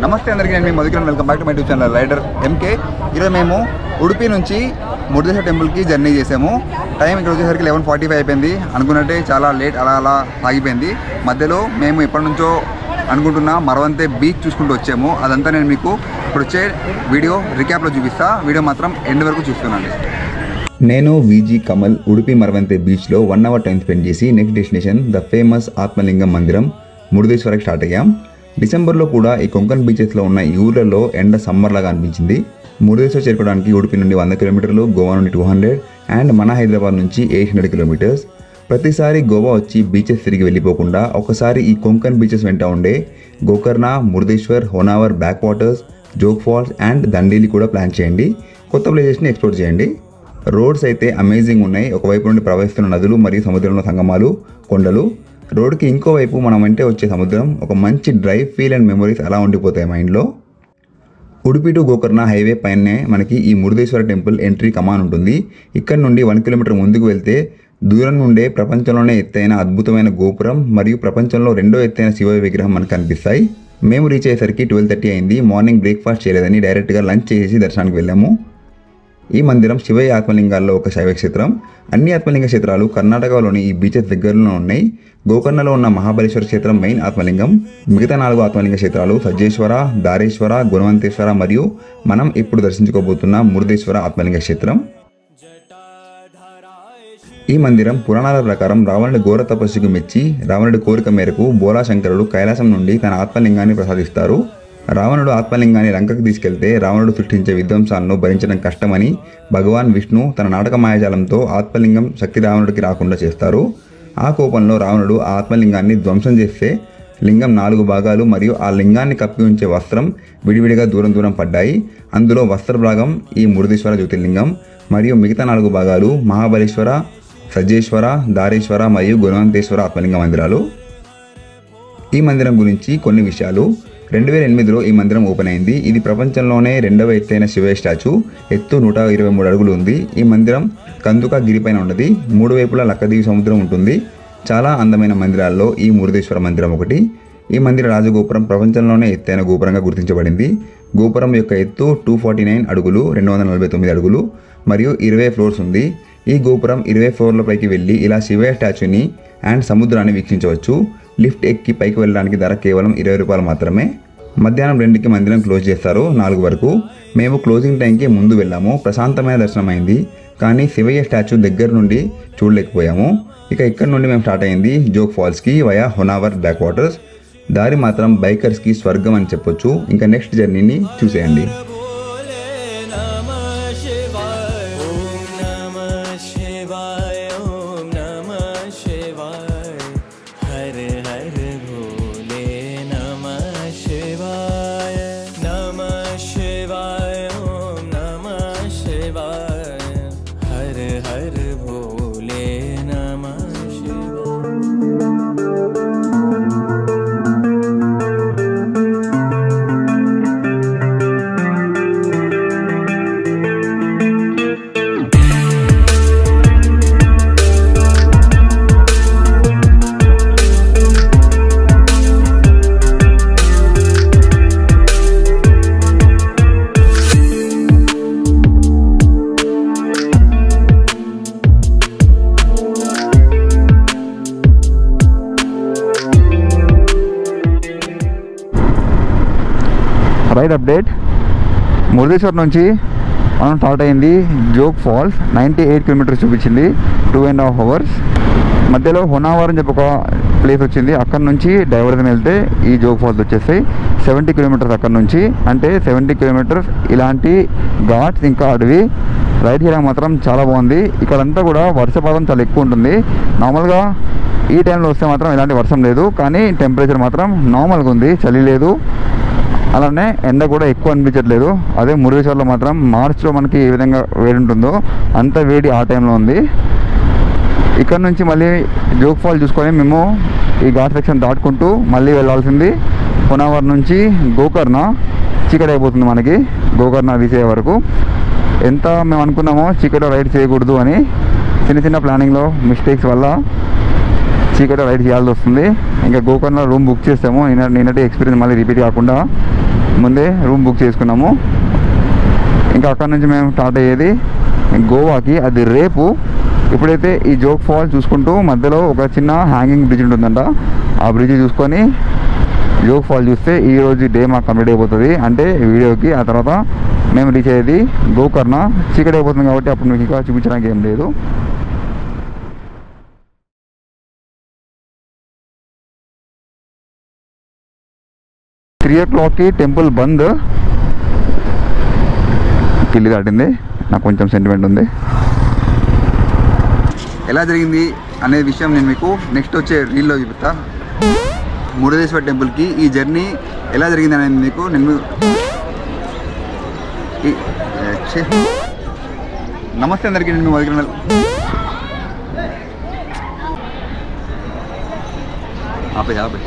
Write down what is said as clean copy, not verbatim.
నమస్తే అందరికీ, నేను మీ Madhukiran. Welcome back to my YouTube channel rider MK. ఈరోజు మేము ఉడుపి నుంచి మురుదేశ్వర టెంపుల్కి జర్నీ చేసాము. టైం ఇక్కడ వచ్చేసరికి 11:45 అయిపోయింది. అనుకున్నట్టే చాలా లేట్ అలా ఆగిపోయింది. మధ్యలో మేము ఎప్పటి నుంచో అనుకుంటున్న మరవంతే బీచ్ చూసుకుంటూ వచ్చాము. అదంతా నేను మీకు ఇప్పుడు వచ్చే వీడియో రికాప్లో చూపిస్తా. వీడియో మాత్రం ఎండ్ వరకు చూస్తున్నాను. నేను విజీ కమల్ ఉడుపి మరవంతే బీచ్లో 1 అవర్ టైం స్పెండ్ చేసి నెక్స్ట్ డెస్టినేషన్ ద ఫేమస్ ఆత్మలింగం మందిరం మురుదేశ్వరకి స్టార్ట్ అయ్యాం. డిసెంబర్లో కూడా ఈ కొంకన్ బీచెస్లో ఉన్న ఈ ఊర్లలో ఎండ సమ్మర్ లాగా అనిపించింది. మురుదేశ్వర్ చేరుకోవడానికి ఉడుపి నుండి 100 కిలోమీటర్లు, గోవా నుండి 200 అండ్ మన హైదరాబాద్ నుంచి 800 కిలోమీటర్స్. ప్రతిసారి గోవా వచ్చి బీచెస్ తిరిగి వెళ్ళిపోకుండా ఒకసారి ఈ కొంకన్ బీచెస్ వెంట ఉండే Gokarna, Murudeshwar, Honnavar backwaters, Jog falls and Dandeli కూడా ప్లాన్ చేయండి. కొత్త ప్లేసెస్ని ఎక్స్ప్లోర్ చేయండి. రోడ్స్ అయితే అమేజింగ్ ఉన్నాయి. ఒకవైపు నుండి ప్రవహిస్తున్న నదులు మరియు సముద్రంలో సంగమాలు, కొండలు. రోడ్కి ఇంకోవైపు మనం వెంటే వచ్చే సముద్రం. ఒక మంచి డ్రైవ్ ఫీల్ అండ్ మెమరీస్ అలా ఉండిపోతాయి మైండ్లో. ఉడుపి టు గోకర్ణ హైవే పైనే మనకి ఈ మురుదేశ్వర టెంపుల్ ఎంట్రీ కమాన్ ఉంటుంది. ఇక్కడ నుండి 1 కిలోమీటర్ ముందుకు వెళ్తే దూరం నుండే ప్రపంచంలోనే ఎత్తైన అద్భుతమైన గోపురం మరియు ప్రపంచంలో రెండో ఎత్తైన శివ విగ్రహం మనకు కనిపిస్తాయి. మేము రీచ్ అయ్యేసరికి 12:30 అయింది. మార్నింగ్ బ్రేక్ఫాస్ట్ చేయలేదని డైరెక్ట్గా లంచ్ చేసి దర్శనానికి వెళ్ళాము. ఈ మందిరం శివయ్య ఆత్మలింగాల్లో ఒక శైవ క్షేత్రం. అన్ని ఆత్మలింగ క్షేత్రాలు కర్ణాటకలోని ఈ బీచెస్ దగ్గరలో ఉన్నాయి. గోకర్ణలో ఉన్న మహాబలేశ్వర క్షేత్రం మెయిన్ ఆత్మలింగం. మిగతా 4 ఆత్మలింగ క్షేత్రాలు సజ్జేశ్వర, దారేశ్వర, గుణవంతేశ్వర మరియు మనం ఇప్పుడు దర్శించుకోబోతున్న మురుదేశ్వర ఆత్మలింగ క్షేత్రం. ఈ మందిరం పురాణాల ప్రకారం రావణుడి ఘోర తపస్సుకు మెచ్చి రావణుడి కోరిక మేరకు బోలాశంకరుడు కైలాసం నుండి తన ఆత్మలింగాన్ని ప్రసాదిస్తారు. రావణుడు ఆత్మలింగాన్ని లంకకు తీసుకెళ్తే రావణుడు సృష్టించే విధ్వంసాలను భరించడం కష్టమని భగవాన్ విష్ణు తన నాటక మాయాజాలంతో ఆత్మలింగం శక్తి రావణుడికి రాకుండా చేస్తారు. ఆ కోపంలో రావణుడు ఆ ఆత్మలింగాన్ని ధ్వంసం చేస్తే లింగం 4 భాగాలు మరియు ఆ లింగాన్ని కప్పి ఉంచే వస్త్రం విడివిడిగా దూరం పడ్డాయి. అందులో వస్త్ర భాగం ఈ మురుదేశ్వర జ్యోతిర్లింగం మరియు మిగతా 4 భాగాలు మహాబలేశ్వర, సజ్జేశ్వర, దారేశ్వర మరియు గుణవంతేశ్వర ఆత్మలింగ మందిరాలు. ఈ మందిరం గురించి కొన్ని విషయాలు. 2008లో ఈ మందిరం ఓపెన్ అయింది. ఇది ప్రపంచంలోనే 2వ ఎత్తైన శివయ్య స్టాచ్యూ. ఎత్తు 123 అడుగులు ఉంది. ఈ మందిరం కందుక గిరిపైన ఉన్నది. 3 వైపులా లక్కదీవి సముద్రం ఉంటుంది. చాలా అందమైన మందిరాల్లో ఈ మురుదేశ్వర మందిరం ఒకటి. ఈ మందిర రాజగోపురం ప్రపంచంలోనే ఎత్తైన గోపురంగా గుర్తించబడింది. గోపురం యొక్క ఎత్తు 249 అడుగులు, 249 అడుగులు మరియు 20 ఫ్లోర్స్ ఉంది. ఈ గోపురం 20 ఫ్లోర్ల పైకి వెళ్ళి ఇలా శివయ్య స్టాచ్యూని అండ్ సముద్రాన్ని వీక్షించవచ్చు. లిఫ్ట్ ఎక్కి పైకి వెళ్ళడానికి ధర కేవలం 20 రూపాయలు మాత్రమే. మధ్యాహ్నం 2కి మందిరం క్లోజ్ చేస్తారు, 4 వరకు. మేము క్లోజింగ్ టైంకి ముందు వెళ్ళాము. ప్రశాంతమైన దర్శనం అయింది, కానీ శివయ్య స్టాచ్యూ దగ్గర నుండి చూడలేకపోయాము. ఇక ఇక్కడ నుండి మేము స్టార్ట్ అయింది జోగ్ ఫాల్స్కి వయా హోనావర్ బ్యాక్ వాటర్స్. దారి మాత్రం బైకర్స్కి స్వర్గం అని చెప్పొచ్చు. ఇంకా నెక్స్ట్ జర్నీని చూసేయండి. Ride update. మురుదేశ్వర్ నుంచి మనం స్టార్ట్ అయింది. జోగ్ ఫాల్స్ 98 కిలోమీటర్స్ చూపించింది, 2.5 అవర్స్. మధ్యలో హోనావర్ అని చెప్పి ఒక ప్లేస్ వచ్చింది. అక్కడ నుంచి డైవర్జన్ వెళ్తే ఈ జోగ్ ఫాల్స్ వచ్చేస్తాయి. 70 కిలోమీటర్స్ అక్కడ నుంచి. అంటే 70 కిలోమీటర్స్ ఇలాంటి ఘాట్స్ ఇంకా అడవి. రైడ్ చేయడం మాత్రం చాలా బాగుంది. ఇక్కడంతా కూడా వర్షపాతం చాలా ఎక్కువ ఉంటుంది. నార్మల్గా ఈ టైంలో వస్తే మాత్రం ఎలాంటి వర్షం లేదు, కానీ టెంపరేచర్ మాత్రం నార్మల్గా ఉంది, చలి లేదు. అలానే ఎండ కూడా ఎక్కువ అనిపించట్లేదు. అదే మురుదేశ్వర్లో మాత్రం మార్చ్లో మనకి ఏ విధంగా వేడి ఉంటుందో అంత వేడి ఆ టైంలో ఉంది. ఇక్కడ నుంచి మళ్ళీ జోగ్ ఫాల్ చూసుకొని మేము ఈ ఘాట్ సెక్షన్ దాటుకుంటూ మళ్ళీ వెళ్ళాల్సింది. హోనావర్ నుంచి గోకర్ణ. చీకటి అయిపోతుంది మనకి గోకర్ణ రీచ్ అయ్యే వరకు. ఎంత మేము అనుకున్నామో చీకటిలో రైడ్ చేయకూడదు అని చిన్న ప్లానింగ్లో మిస్టేక్స్ వల్ల చీకటి రైడ్ చేయాల్సి వస్తుంది. ఇంకా గోకర్ణ రూమ్ బుక్ చేస్తాము. నిన్నటి ఎక్స్పీరియన్స్ మళ్ళీ రిపీట్ కాకుండా ముందే రూమ్ బుక్ చేసుకున్నాము. ఇంకా అక్కడ నుంచి మేము స్టార్ట్ అయ్యేది గోవాకి. అది రేపు. ఇప్పుడైతే ఈ జోగ్ ఫాల్ చూసుకుంటూ మధ్యలో ఒక చిన్న హ్యాంగింగ్ బ్రిడ్జ్ ఉంటుందంట. ఆ బ్రిడ్జ్ చూసుకొని జోగ్ ఫాల్ చూస్తే ఈరోజు డే మాకు కంప్లీట్ అయిపోతుంది అంటే వీడియోకి. ఆ తర్వాత మేము రీచ్ అయ్యేది గోకర్ణ. చీకటి అయిపోతుంది కాబట్టి అప్పుడు మీకు ఇంకా చూపించడానికి ఏం లేదు. త్రీ ఓ క్లాక్కి టెంపుల్ బంద్. కిల్లి దాటింది. నాకు కొంచెం సెంటిమెంట్ ఉంది. ఎలా జరిగింది అనే విషయం నేను మీకు నెక్స్ట్ వచ్చే రీల్లో చూపిస్తా. మురుడేశ్వర టెంపుల్కి ఈ జర్నీ ఎలా జరిగింది అనేది మీకు నేను నమస్తే అందరికీ. నేను మొదటి ఆపే